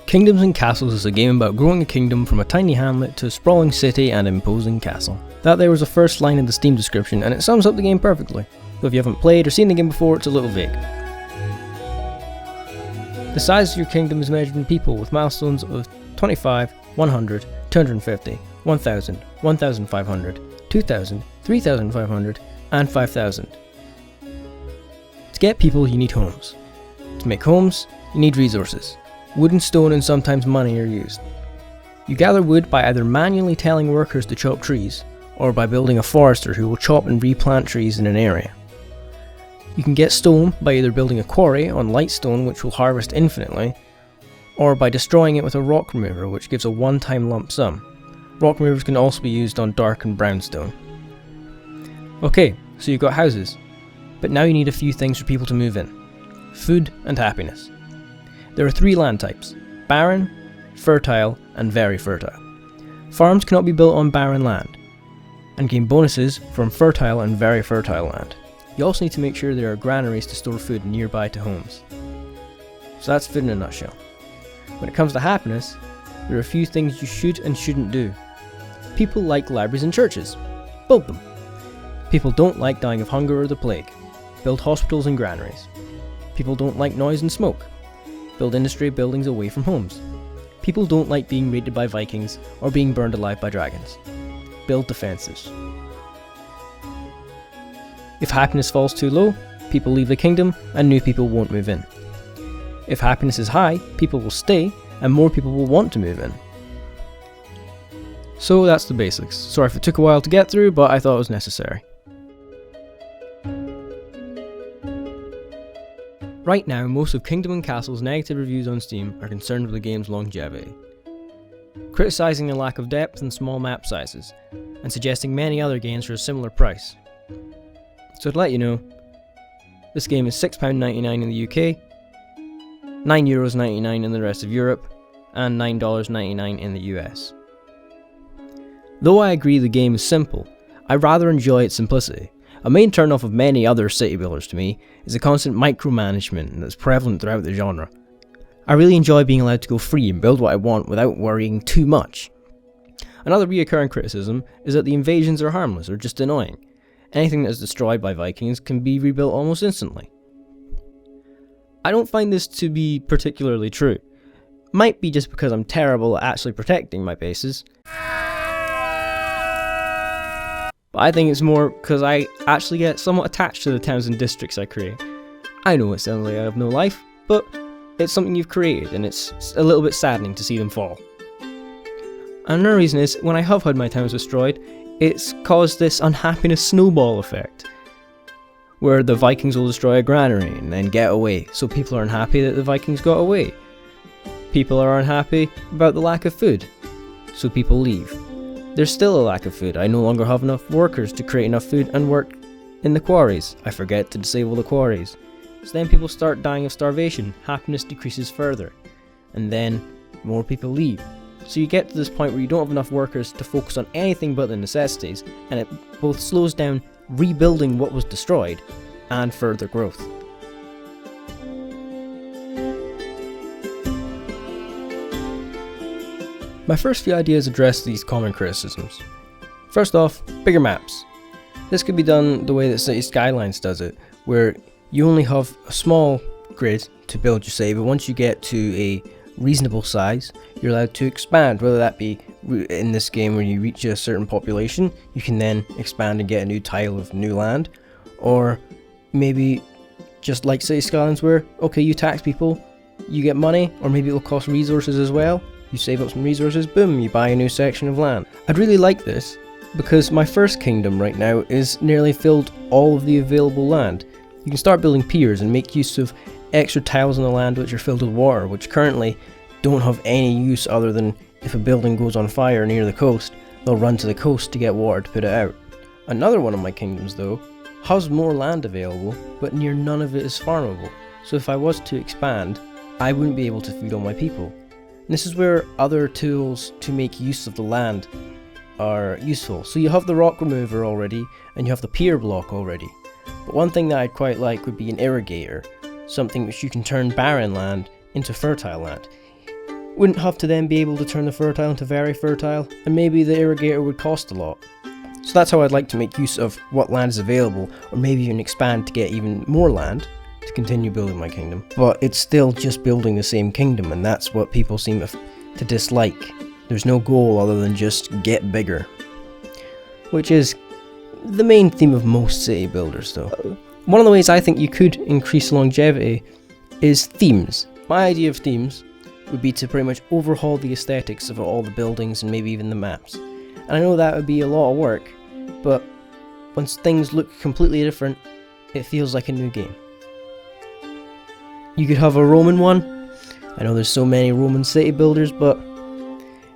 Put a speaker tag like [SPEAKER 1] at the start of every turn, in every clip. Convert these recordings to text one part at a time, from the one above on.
[SPEAKER 1] Kingdoms and Castles is a game about growing a kingdom from a tiny hamlet to a sprawling city and imposing castle. That there was the first line in the Steam description, and it sums up the game perfectly. Though if you haven't played or seen the game before, it's a little vague. The size of your kingdom is measured in people, with milestones of 25, 100, 250, 1000, 1500, 2000, 3500, and 5000. To get people, you need homes. To make homes, you need resources. Wood and stone and sometimes money are used. You gather wood by either manually telling workers to chop trees, or by building a forester who will chop and replant trees in an area. You can get stone by either building a quarry on light stone which will harvest infinitely, or by destroying it with a rock remover which gives a one-time lump sum. Rock removers can also be used on dark and brown stone. Okay, so you've got houses, but now you need a few things for people to move in. Food and happiness. There are 3 land types: barren, fertile, and very fertile. Farms cannot be built on barren land, and gain bonuses from fertile and very fertile land. You also need to make sure there are granaries to store food nearby to homes. So that's food in a nutshell. When it comes to happiness, there are a few things you should and shouldn't do. People like libraries and churches. Build them. People don't like dying of hunger or the plague. Build hospitals and granaries. People don't like noise and smoke. Build industry buildings away from homes. People don't like being raided by Vikings or being burned alive by dragons. Build defences. If happiness falls too low, people leave the kingdom and new people won't move in. If happiness is high, people will stay and more people will want to move in. So that's the basics. Sorry if it took a while to get through, but I thought it was necessary. Right now, most of Kingdom and Castle's negative reviews on Steam are concerned with the game's longevity, criticising the lack of depth and small map sizes, and suggesting many other games for a similar price. So to let you know, this game is £6.99 in the UK, €9.99 in the rest of Europe, and $9.99 in the US. Though I agree the game is simple, I rather enjoy its simplicity. A main turn-off of many other city builders to me is the constant micromanagement that's prevalent throughout the genre. I really enjoy being allowed to go free and build what I want without worrying too much. Another reoccurring criticism is that the invasions are harmless or just annoying. Anything that is destroyed by Vikings can be rebuilt almost instantly. I don't find this to be particularly true. Might be just because I'm terrible at actually protecting my bases. But I think it's more because I actually get somewhat attached to the towns and districts I create. I know it sounds like I have no life, but it's something you've created and it's a little bit saddening to see them fall. Another reason is, when I have had my towns destroyed, it's caused this unhappiness snowball effect, where the Vikings will destroy a granary and then get away, so people are unhappy that the Vikings got away. People are unhappy about the lack of food, so people leave. There's still a lack of food. I no longer have enough workers to create enough food and work in the quarries. I forget to disable the quarries. So then people start dying of starvation, happiness decreases further, and then more people leave. So you get to this point where you don't have enough workers to focus on anything but the necessities, and it both slows down rebuilding what was destroyed and further growth. My first few ideas address these common criticisms. First off, bigger maps. This could be done the way that City Skylines does it, where you only have a small grid to build your city, but once you get to a reasonable size, you're allowed to expand, whether that be in this game when you reach a certain population, you can then expand and get a new tile of new land, or maybe just like City Skylines where, okay, you tax people, you get money, or maybe it'll cost resources as well. You save up some resources, boom, you buy a new section of land. I'd really like this, because my first kingdom right now is nearly filled all of the available land. You can start building piers and make use of extra tiles on the land which are filled with water, which currently don't have any use other than if a building goes on fire near the coast, they'll run to the coast to get water to put it out. Another one of my kingdoms though has more land available, but near none of it is farmable. So if I was to expand, I wouldn't be able to feed all my people. This is where other tools to make use of the land are useful. So you have the rock remover already, and you have the pier block already. But one thing that I'd quite like would be an irrigator, something which you can turn barren land into fertile land. wouldn't have to then be able to turn the fertile into very fertile, and maybe the irrigator would cost a lot. So that's how I'd like to make use of what land is available, or maybe even expand to get even more land to continue building my kingdom. But it's still just building the same kingdom, and that's what people seem to dislike. There's no goal other than just get bigger, which is the main theme of most city builders though. One of the ways I think you could increase longevity is themes. My idea of themes would be to pretty much overhaul the aesthetics of all the buildings and maybe even the maps. And I know that would be a lot of work, but once things look completely different, it feels like a new game. You could have a Roman one. I know there's so many Roman city builders, but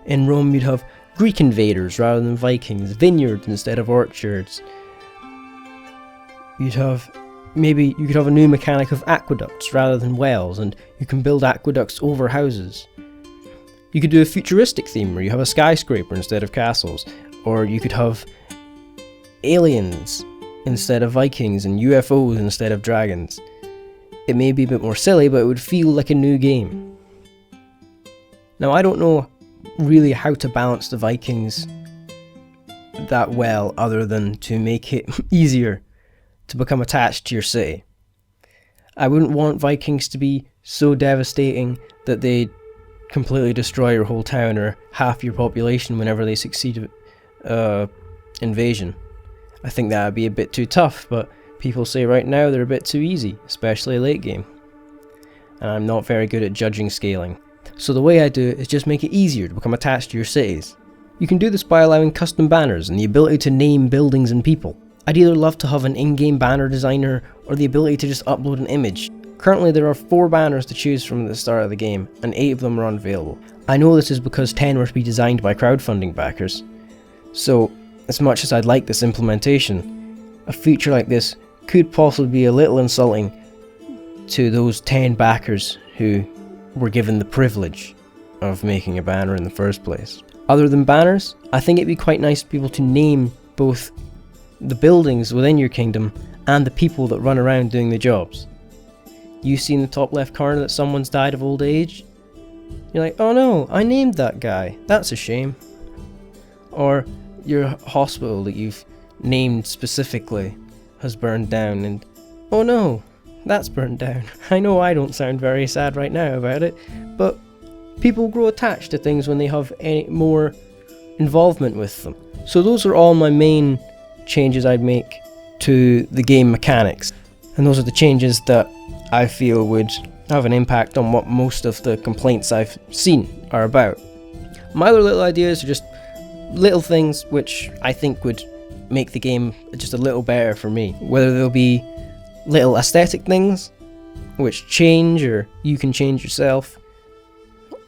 [SPEAKER 1] in Rome you'd have Greek invaders rather than Vikings, vineyards instead of orchards. You could have a new mechanic of aqueducts rather than wells, and you can build aqueducts over houses. You could do a futuristic theme where you have a skyscraper instead of castles, or you could have aliens instead of Vikings and UFOs instead of dragons. It may be a bit more silly, but it would feel like a new game. Now, I don't know really how to balance the Vikings that well other than to make it easier to become attached to your city. I wouldn't want Vikings to be so devastating that they completely destroy your whole town or half your population whenever they succeed invasion. I think that would be a bit too tough, but people say right now they're a bit too easy, especially late game. And I'm not very good at judging scaling. So the way I do it is just make it easier to become attached to your cities. You can do this by allowing custom banners and the ability to name buildings and people. I'd either love to have an in-game banner designer or the ability to just upload an image. Currently there are 4 banners to choose from at the start of the game, and 8 of them are unavailable. I know this is because 10 were to be designed by crowdfunding backers. So, as much as I'd like this implementation, a feature like this could possibly be a little insulting to those 10 backers who were given the privilege of making a banner in the first place. Other than banners, I think it'd be quite nice to be able to name both the buildings within your kingdom and the people that run around doing the jobs. You see in the top left corner that someone's died of old age? You're like, oh no, I named that guy, that's a shame. Or your hospital that you've named specifically has burned down and, oh no, that's burned down. I know I don't sound very sad right now about it, but people grow attached to things when they have any more involvement with them. So those are all my main changes I'd make to the game mechanics, and those are the changes that I feel would have an impact on what most of the complaints I've seen are about. My other little ideas are just little things which I think would make the game just a little better for me, whether they'll be little aesthetic things which change or you can change yourself,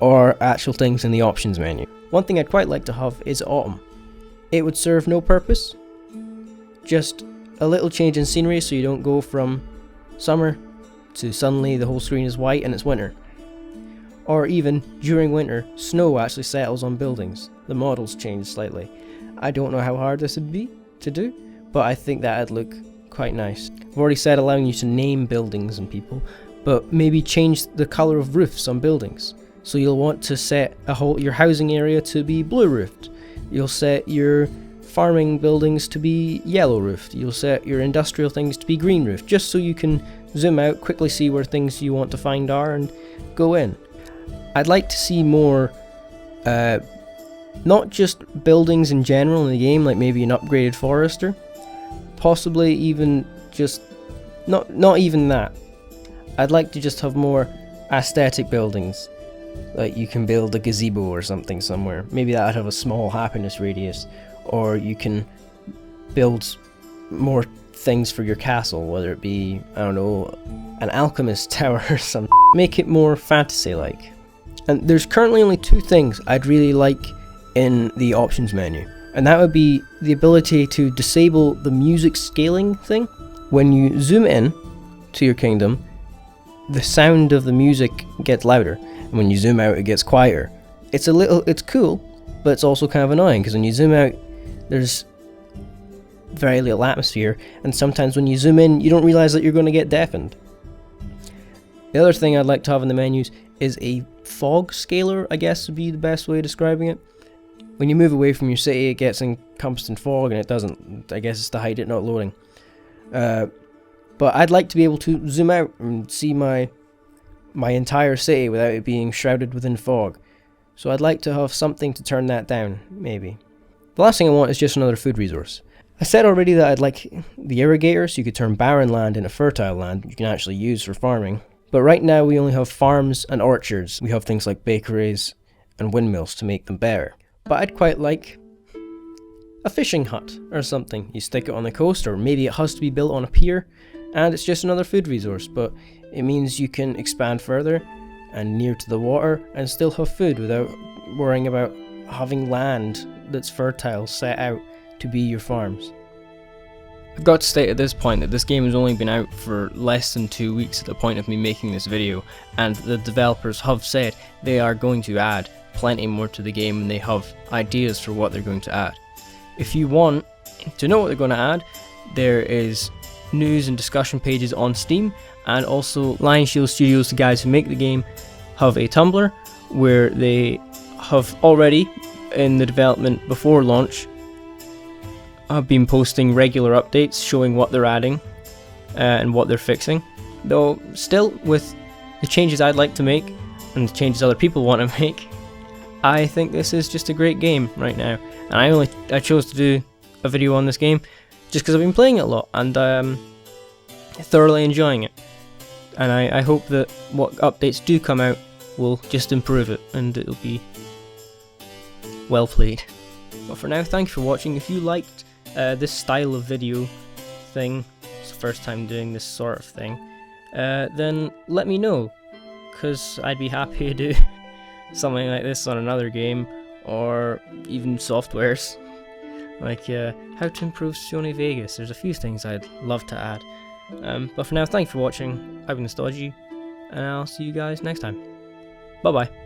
[SPEAKER 1] or actual things in the options menu. One thing I'd quite like to have is autumn. It would serve no purpose, just a little change in scenery so you don't go from summer to suddenly the whole screen is white and it's winter. Or even during winter, snow actually settles on buildings. The models change slightly. I don't know how hard this would be to do, but I think that'd look quite nice. I've already said allowing you to name buildings and people, but maybe change the colour of roofs on buildings. So you'll want to set your housing area to be blue roofed. You'll set your farming buildings to be yellow roofed. You'll set your industrial things to be green roofed, just so you can zoom out, quickly see where things you want to find are and go in. I'd like to see more, not just buildings in general in the game, like maybe an upgraded forester, possibly even just, not even that. I'd like to just have more aesthetic buildings, like you can build a gazebo or something somewhere. Maybe that would have a small happiness radius, or you can build more things for your castle, whether it be, I don't know, an alchemist tower or something. Make it more fantasy-like. And there's currently only 2 things I'd really like in the options menu, and that would be the ability to disable the music scaling thing. When you zoom in to your kingdom, the sound of the music gets louder, and when you zoom out it gets quieter. It's cool, but it's also kind of annoying, because when you zoom out there's very little atmosphere, and sometimes when you zoom in you don't realise that you're going to get deafened. The other thing I'd like to have in the menus is a fog scaler, I guess would be the best way of describing it. When you move away from your city, it gets encompassed in fog, and it doesn't. I guess it's to hide it not loading. But I'd like to be able to zoom out and see my entire city without it being shrouded within fog. So I'd like to have something to turn that down, maybe. The last thing I want is just another food resource. I said already that I'd like the irrigator, so you could turn barren land into fertile land you can actually use for farming. But right now we only have farms and orchards. We have things like bakeries and windmills to make them better. But I'd quite like a fishing hut or something. You stick it on the coast, or maybe it has to be built on a pier, and it's just another food resource, but it means you can expand further and near to the water and still have food without worrying about having land that's fertile set out to be your farms. I've got to state at this point that this game has only been out for less than 2 weeks at the point of me making this video, and the developers have said they are going to add plenty more to the game and they have ideas for what they're going to add. If you want to know what they're going to add, there is news and discussion pages on Steam, and also Lion Shield Studios, the guys who make the game, have a Tumblr where they have already, in the development before launch, have been posting regular updates showing what they're adding and what they're fixing. Though still, with the changes I'd like to make and the changes other people want to make, I think this is just a great game right now. And I chose to do a video on this game just because I've been playing it a lot and thoroughly enjoying it. And I hope that what updates do come out will just improve it and it'll be well played. But for now, thank you for watching. If you liked this style of video thing, it's the first time doing this sort of thing, then let me know, because I'd be happy to do something like this on another game, or even softwares, like how to improve Sony Vegas. There's a few things I'd love to add. But for now, thank you for watching. I've been Nostalgia, and I'll see you guys next time. Bye bye.